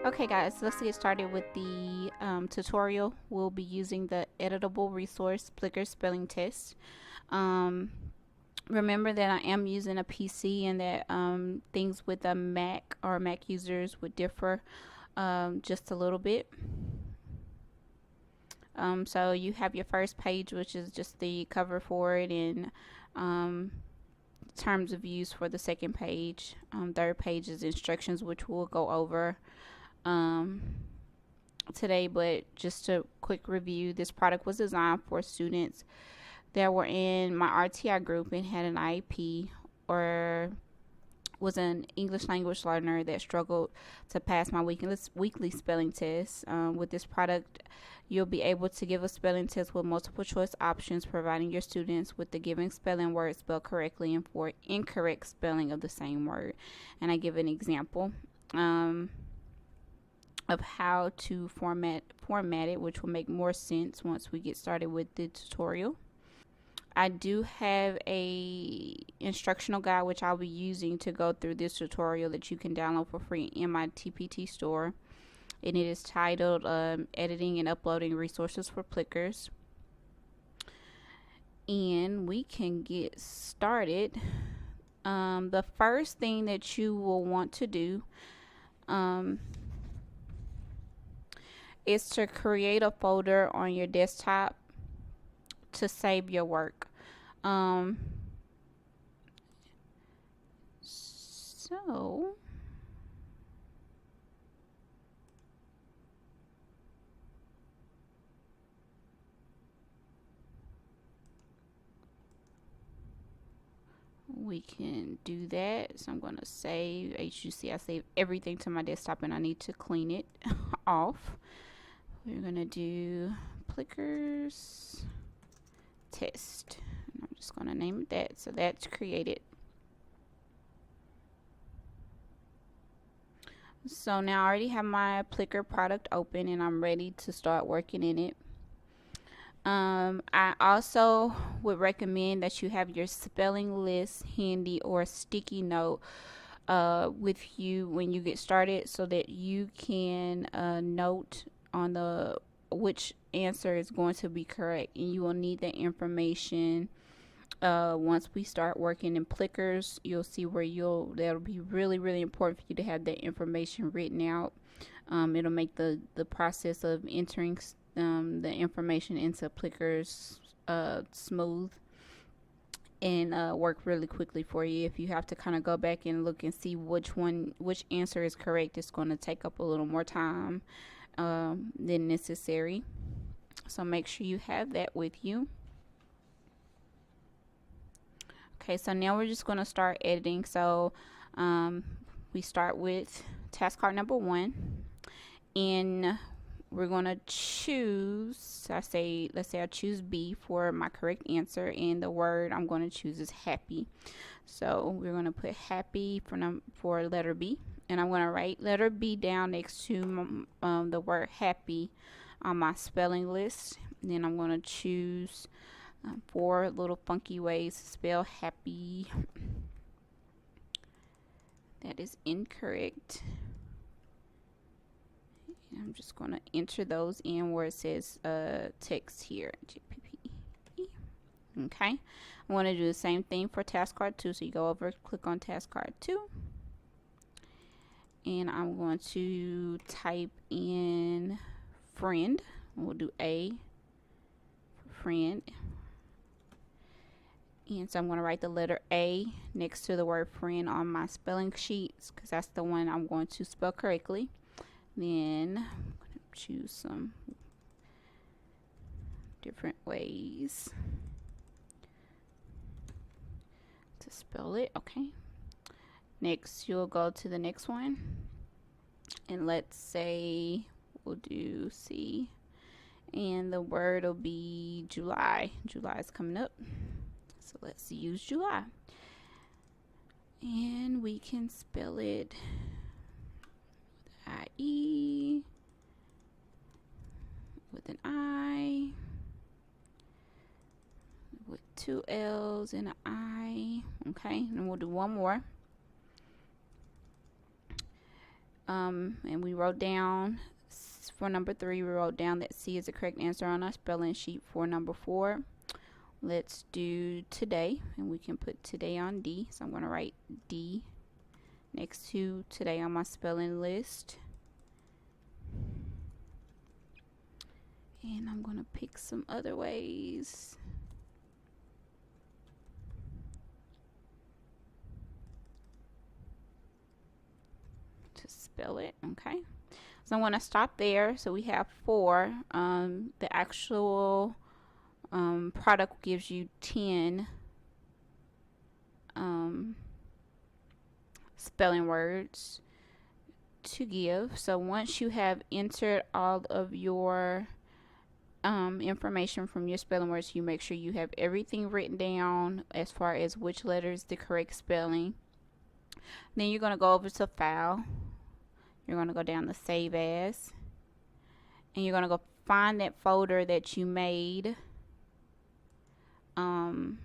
Okay guys, let's get started with the tutorial. We'll be using the editable resource Plickers spelling test. Um, Remember that I am using a PC and that things with a Mac or Mac users would differ just a little bit. So you have your first page, which is just the cover for it, and terms of use for the second page. Third page is instructions, which we'll go over today. But just a quick review, this product was designed for students that were in my RTI group and had an IEP or was an English language learner that struggled to pass my weekly spelling test. With this product, you'll be able to give a spelling test with multiple choice options, providing your students with the given spelling word spelled correctly and for incorrect spelling of the same word. And I give an example of how to format it, which will make more sense once we get started with the tutorial. I do have a instructional guide which I'll be using to go through this tutorial that you can download for free in my TPT store, and it is titled Editing and Uploading Resources for Plickers. And we can get started. The first thing that you will want to do is to create a folder on your desktop to save your work. So we can do that. So I'm going to save. As you see, I save everything to my desktop and I need to clean it off. We're going to do Plickers test. And I'm just going to name it that. So that's created. So now I already have my Plicker product open and I'm ready to start working in it. I also would recommend that you have your spelling list handy or a sticky note with you when you get started, so that you can note on the which answer is going to be correct, and you will need that information once we start working in Plickers. You'll see where that'll be really important for you to have that information written out. It'll make the process of entering the information into Plickers smooth and work really quickly for you. If you have to kind of go back and look and see which answer is correct, it's going to take up a little more time than necessary. So make sure you have that with you. Okay, so now we're just going to start editing. So we start with task card number 1, and we're going to choose, let's say I choose B for my correct answer, and the word I'm going to choose is happy. So we're going to put happy for letter B, and I'm going to write letter B down next to the word happy on my spelling list. And then I'm going to choose 4 little funky ways to spell happy. That is incorrect. I'm just going to enter those in where it says text here. Okay. I want to do the same thing for task card 2. So you go over, click on task card 2. And I'm going to type in friend. We'll do A for friend. And so I'm going to write the letter A next to the word friend on my spelling sheets, because that's the one I'm going to spell correctly. Then I'm going to choose some different ways to spell it. Okay. Next, you'll go to the next one. And let's say we'll do C. And the word will be July. July is coming up. So let's use July. And we can spell it I-E with an I, with 2 L's and an I. Okay, and we'll do one more. And we wrote down for number 3, we wrote down that C is the correct answer on our spelling sheet for number 4. Let's do today, and we can put today on D. So I'm going to write D next to today on my spelling list. And I'm going to pick some other ways. To spell it, okay? So I'm going to stop there. So we have 4. The actual product gives you 10 spelling words to give. So once you have entered all of your information from your spelling words, you make sure you have everything written down as far as which letter is the correct spelling. Then you're going to go over to File. You're going to go down to Save As, and you're going to go find that folder that you made on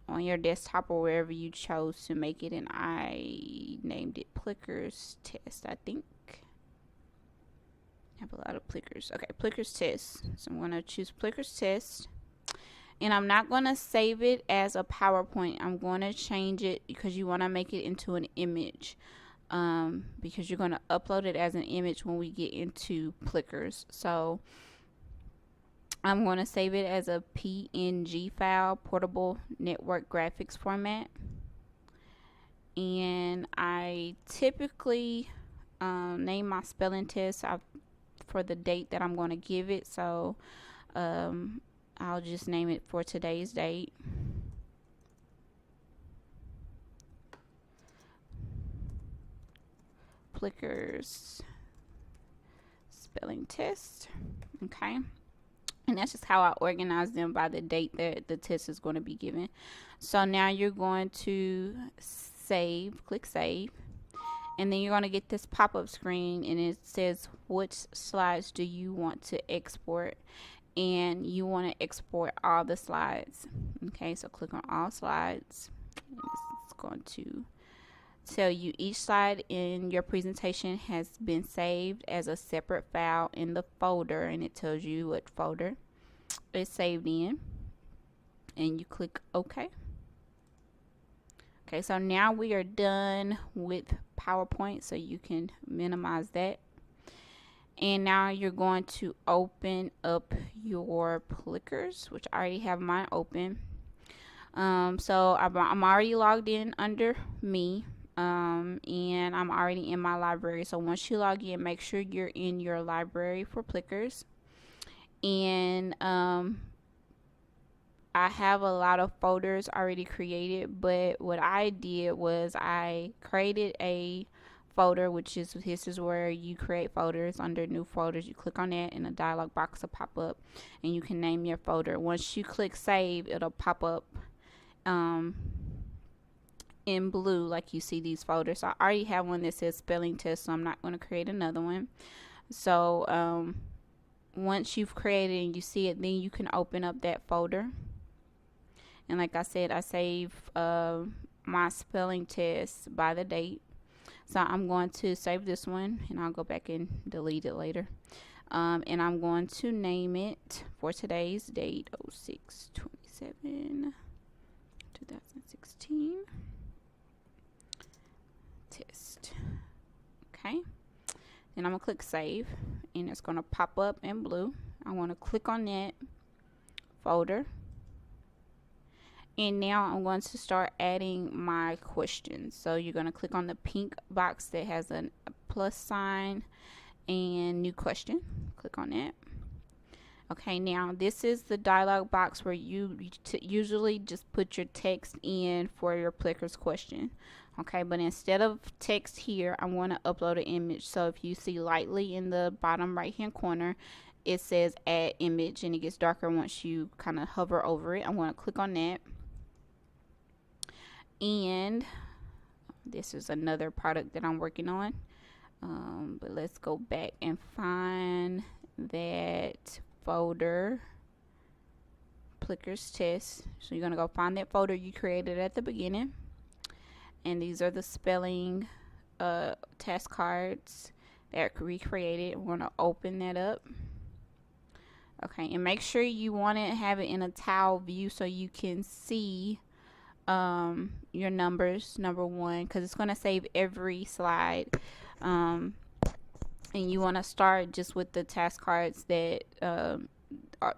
your desktop or wherever you chose to make it, and I named it Plickers Test, I think. I have a lot of Plickers. Okay, Plickers Test. So I'm going to choose Plickers Test. And I'm not going to save it as a PowerPoint. I'm going to change it because you want to make it into an image. Because you're going to upload it as an image when we get into Plickers. So I'm going to save it as a PNG file, portable network graphics format. And I typically name my spelling test for the date that I'm going to give it. So I'll just name it for today's date. Plickers spelling test. Okay. And that's just how I organize them by the date that the test is going to be given. So now you're going to save, click save. And then you're going to get this pop-up screen, and it says which slides do you want to export. And you want to export all the slides. Okay, so click on all slides. And it's going to tell you each slide in your presentation has been saved as a separate file in the folder, and it tells you what folder it's saved in. And you click OK. Okay, so now we are done with PowerPoint, so you can minimize that. And now you're going to open up your Plickers, which I already have mine open. So I'm already logged in under me, and I'm already in my library. So once you log in, make sure you're in your library for Plickers. And I have a lot of folders already created, but what I did was I created a folder, which is this is where you create folders. Under new folders, you click on that and a dialog box will pop up, and you can name your folder. Once you click save, it'll pop up in blue like you see these folders. So I already have one that says spelling test, so I'm not going to create another one. So once you've created and you see it, then you can open up that folder. And like I said, I save my spelling test by the date. So I'm going to save this one, and I'll go back and delete it later. And I'm going to name it for today's date, 06/27/2016 test. Okay. Then I'm going to click save, and it's going to pop up in blue. I want to click on that folder. And now I'm going to start adding my questions. So you're going to click on the pink box that has a plus sign and new question. Click on that. Okay, now this is the dialog box where you usually just put your text in for your Plickers question. Okay, but instead of text here, I want to upload an image. So if you see lightly in the bottom right hand corner, it says add image, and it gets darker once you kind of hover over it. I want to click on that. And this is another product that I'm working on, but let's go back and find that folder, Plickers test. So you're gonna go find that folder you created at the beginning, And these are the spelling test cards that are recreated. We're going to open that up. Okay, and make sure you want to have it in a tile view so you can see your numbers, number one, because it's going to save every slide. And you want to start just with the task cards that are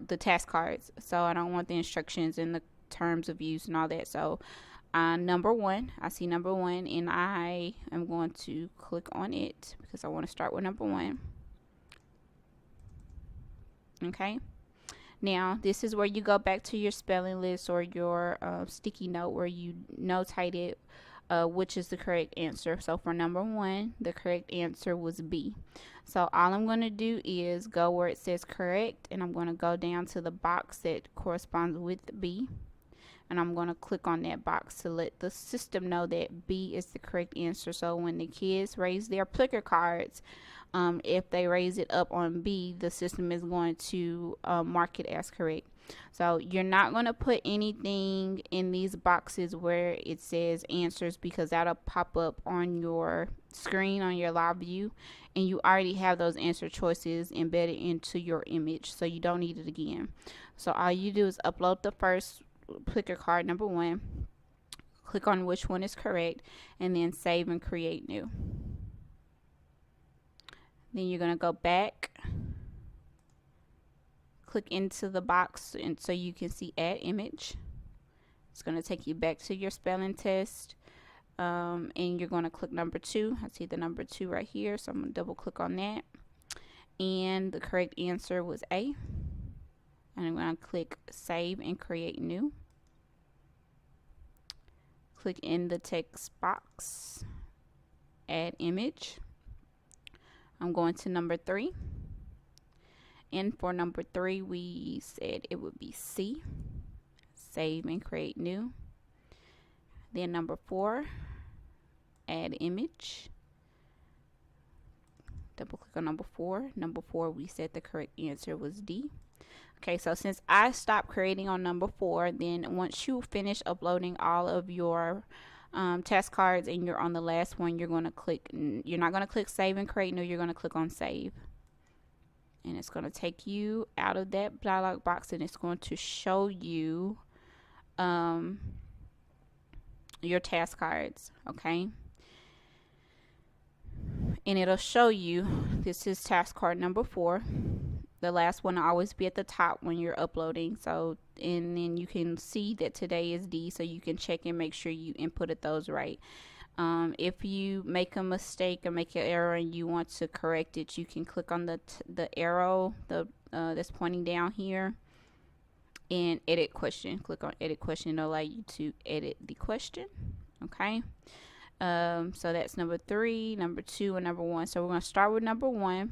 the task cards. So I don't want the instructions and the terms of use and all that. So number one, I see number one, and I am going to click on it because I want to start with number one. Okay, now this is where you go back to your spelling list or your sticky note where you notate it, which is the correct answer. So for number one, the correct answer was B. So all I'm going to do is go where it says correct, and I'm going to go down to the box that corresponds with B, and I'm going to click on that box to let the system know that B is the correct answer. So when the kids raise their Plicker cards, if they raise it up on B, the system is going to mark it as correct. So you're not going to put anything in these boxes where it says answers, because that'll pop up on your screen on your live view, and you already have those answer choices embedded into your image, so you don't need it again. So all you do is upload the first Plicker card, number one, click on which one is correct, and then save and create new. Then you're going to go back, click into the box, and so you can see add image. It's going to take you back to your spelling test, and you're going to click number two. I see the number two right here, so I'm going to double click on that, and the correct answer was A. And I'm going to click save and create new. Click in the text box, add image. I'm going to number three, and for number three we said it would be C. Save and create new. Then number four, add image. Double click on number four. Number four, we said the correct answer was D. Okay, so since I stopped creating on number four, then once you finish uploading all of your test cards and you're on the last one, you're not going to click save and create new, you're going to click on save. And it's going to take you out of that dialog box, and it's going to show you your task cards, okay? And it'll show you, this is task card number four. The last one will always be at the top when you're uploading. So, and then you can see that today is D, so you can check and make sure you inputted those right. If you make a mistake or make an error and you want to correct it, you can click on the arrow that's pointing down here and edit question. Click on edit question. It'll allow you to edit the question. Okay. So that's number three, number two, and number one. So we're going to start with number one,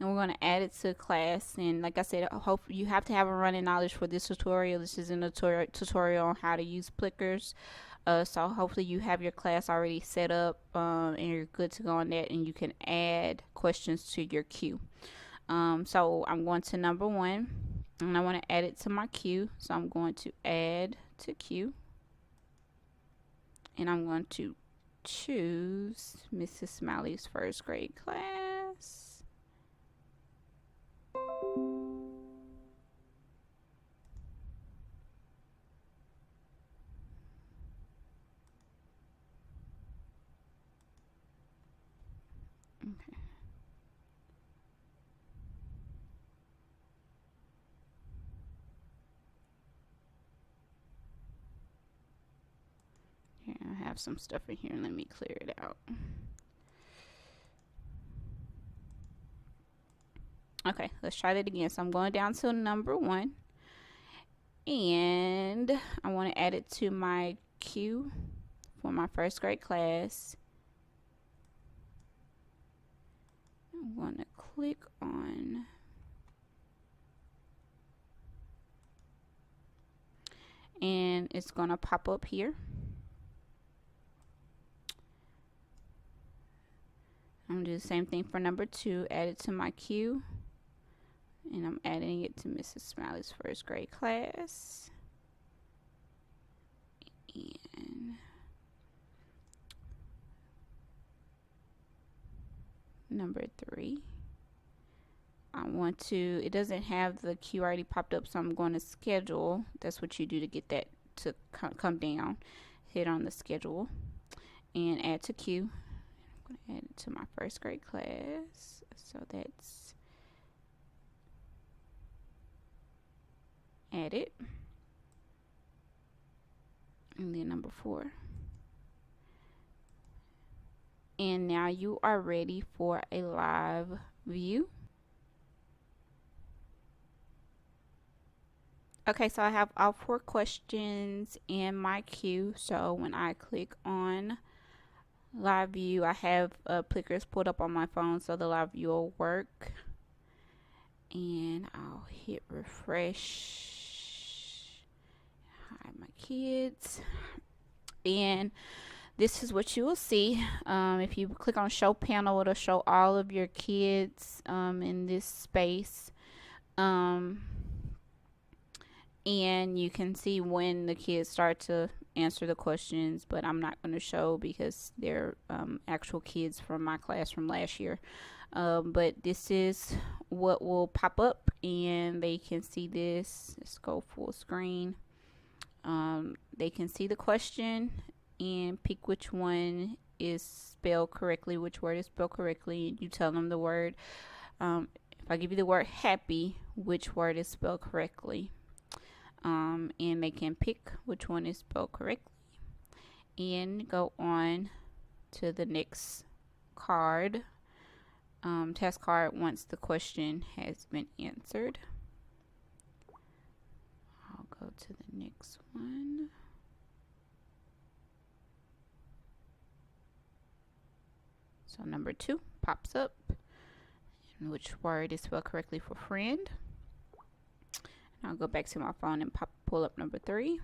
and we're going to add it to class. And like I said, I hope you have to have a running knowledge for this tutorial. This is a tutorial on how to use Plickers. So hopefully you have your class already set up, and you're good to go on that, and you can add questions to your queue. So I'm going to number one, and I want to add it to my queue. So I'm going to add to queue, and I'm going to choose Mrs. Smiley's first grade class. Okay. Here, I have some stuff in here. Let me clear it out. Okay, let's try that again. So I'm going down to number one, and I want to add it to my queue for my first grade class. I'm going to click on and it's going to pop up here. I'm going to do the same thing for number two, add it to my queue, and I'm adding it to Mrs. Smiley's first grade class. And number 3. I want to, it doesn't have the queue already popped up, so I'm going to schedule. That's what you do to get that to come down. Hit on the schedule and add to queue. I'm going to add it to my first grade class. So that's added. And then number 4. And now you are ready for a live view. Okay, so I have all 4 questions in my queue. So when I click on live view, I have Plickers pulled up on my phone, so the live view will work. And I'll hit refresh. Hi, my kids. And this is what you will see. If you click on show panel, it'll show all of your kids in this space. And you can see when the kids start to answer the questions, but I'm not going to show because they're actual kids from my class from last year. But this is what will pop up, and they can see this. Let's go full screen. They can see the question and pick which one is spelled correctly, which word is spelled correctly. You tell them the word. If I give you the word happy, which word is spelled correctly. And they can pick which one is spelled correctly and go on to the next card, test card, once the question has been answered. I'll go to the next one. So number 2 pops up, and which word is spelled correctly for friend. I'll go back to my phone and pull up number 3.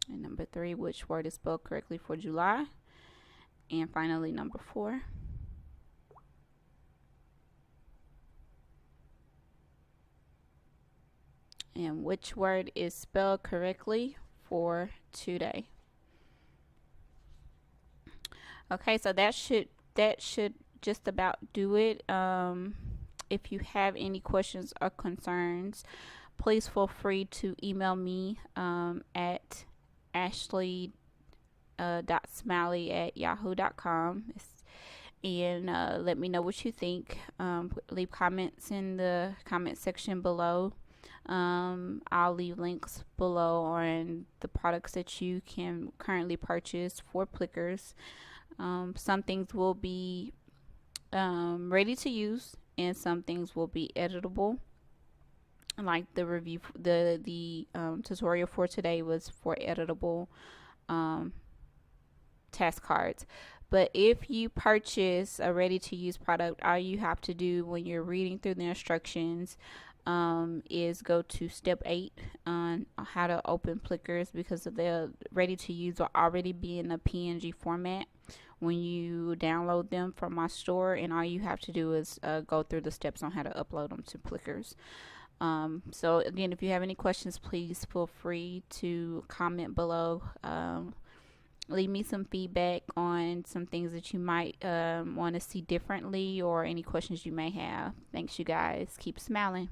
And number 3, which word is spelled correctly for July. And finally, number 4. And which word is spelled correctly for today. Okay, so that should just about do it. If you have any questions or concerns, please feel free to email me at ashley.smiley@yahoo.com and let me know what you think. Leave comments in the comment section below. I'll leave links below on the products that you can currently purchase for Plickers. Some things will be ready to use, and some things will be editable. Like the review, the tutorial for today was for editable task cards. But if you purchase a ready to use product, all you have to do when you're reading through the instructions is go to step 8 on how to open Plickers, because the ready to use will already be in a PNG format when you download them from my store, and all you have to do is go through the steps on how to upload them to Plickers. So again, if you have any questions, please feel free to comment below. Leave me some feedback on some things that you might want to see differently, or any questions you may have. Thanks, you guys. Keep smiling.